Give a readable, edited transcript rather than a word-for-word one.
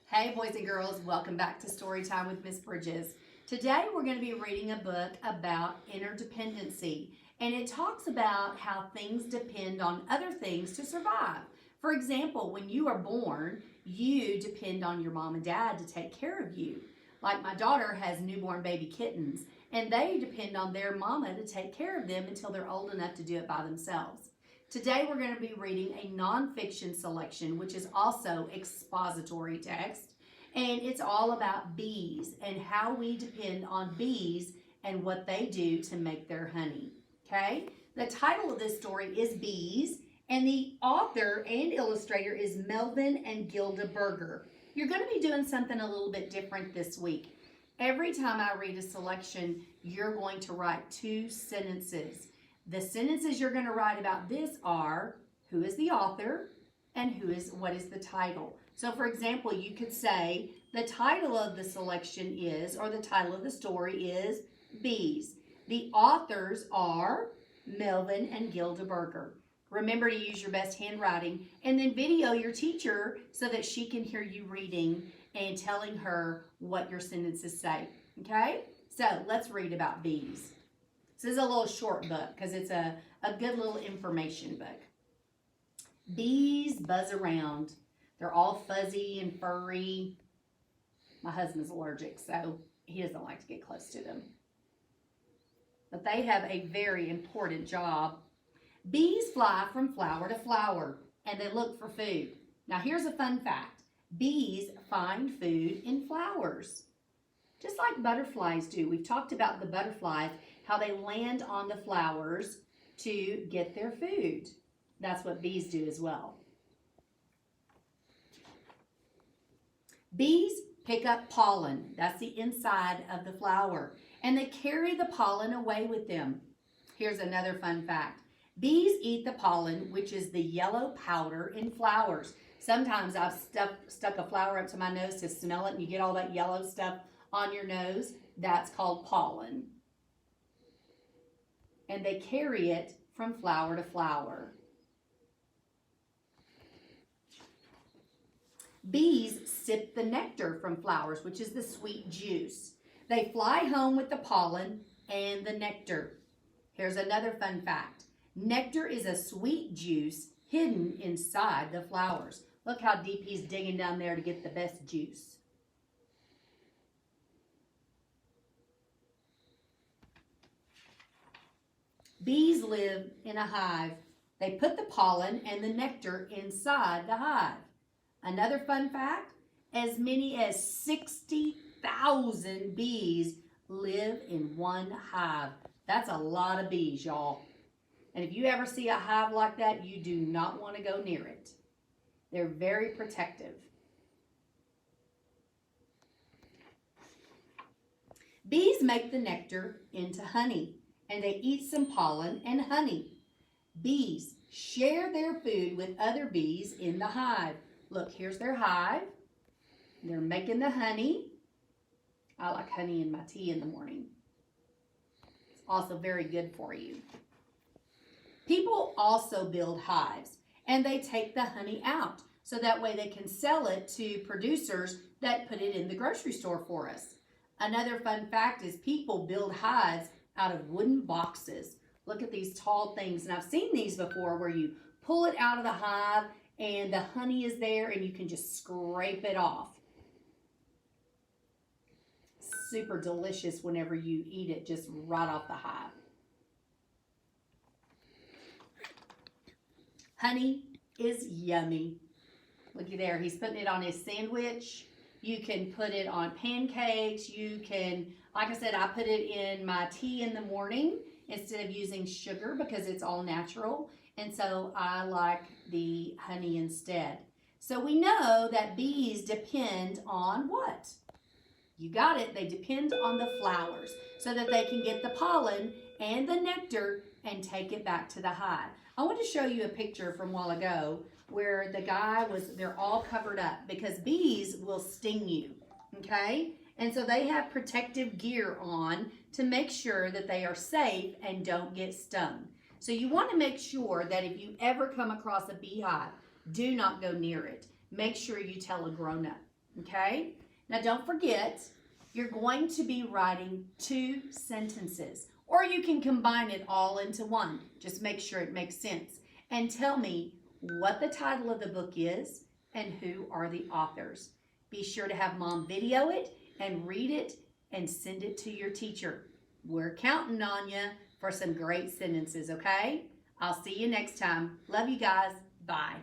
Hey boys and girls, welcome back to Storytime with Miss Bridges. Today we're going to be reading a book about interdependency, and it talks about how things depend on other things to survive. For example, when you are born, you depend on your mom and dad to take care of you. Like my daughter has newborn baby kittens, and they depend on their mama to take care of them until they're old enough to do it by themselves. Today we're going to be reading a nonfiction selection, which is also expository text, and it's all about bees and how we depend on bees and what they do to make their honey. Okay? The title of this story is Bees, and the author and illustrator is Melvin and Gilda Berger. You're going to be doing something a little bit different this week. Every time I read a selection, you're going to write 2 sentences. The sentences you're going to write about this are who is the author and what is the title. So for example, you could say the title of the selection is, or the title of the story is Bees. The authors are Melvin and Gilda Berger. Remember to use your best handwriting, and then video your teacher so that she can hear you reading and telling her what your sentences say. Okay? So let's read about bees. This is a little short book because it's a good little information book. Bees buzz around. They're all fuzzy and furry. My husband's allergic, so he doesn't like to get close to them. But they have a very important job. Bees fly from flower to flower, and they look for food. Now here's a fun fact. Bees find food in flowers, just like butterflies do. We've talked about the butterflies, how they land on the flowers to get their food. That's what bees do as well. Bees pick up pollen. That's the inside of the flower. And they carry the pollen away with them. Here's another fun fact. Bees eat the pollen, which is the yellow powder in flowers. Sometimes I've stuck a flower up to my nose to smell it, and you get all that yellow stuff on your nose. That's called pollen. And they carry it from flower to flower. Bees sip the nectar from flowers, which is the sweet juice. They fly home with the pollen and the nectar. Here's another fun fact. Nectar is a sweet juice hidden inside the flowers. Look how deep he's digging down there to get the best juice. Bees live in a hive. They put the pollen and the nectar inside the hive. Another fun fact, as many as 60,000 bees live in one hive. That's a lot of bees, y'all. And if you ever see a hive like that, you do not want to go near it. They're very protective. Bees make the nectar into honey, and they eat some pollen and honey. Bees share their food with other bees in the hive. Look, here's their hive. They're making the honey. I like honey in my tea in the morning. It's also very good for you. People also build hives, and they take the honey out so that way they can sell it to producers that put it in the grocery store for us. Another fun fact is people build hives out of wooden boxes. Look at these tall things, and I've seen these before where you pull it out of the hive and the honey is there and you can just scrape it off. Super delicious whenever you eat it just right off the hive. Honey is yummy. Looky there, he's putting it on his sandwich. You can put it on pancakes. You can, like I said, I put it in my tea in the morning instead of using sugar because it's all natural. And so I like the honey instead. So we know that bees depend on what? You got it. They depend on the flowers so that they can get the pollen and the nectar and take it back to the hive. I want to show you a picture from a while ago where the guy they're all covered up because bees will sting you, okay? And so they have protective gear on to make sure that they are safe and don't get stung. So you want to make sure that if you ever come across a beehive, do not go near it. Make sure you tell a grown-up, Okay? Now don't forget, you're going to be writing 2 sentences, or you can combine it all into one. Just make sure it makes sense. And tell me what the title of the book is and who are the authors. Be sure to have Mom video it and read it and send it to your teacher. We're counting on you for some great sentences, okay? I'll see you next time. Love you guys. Bye.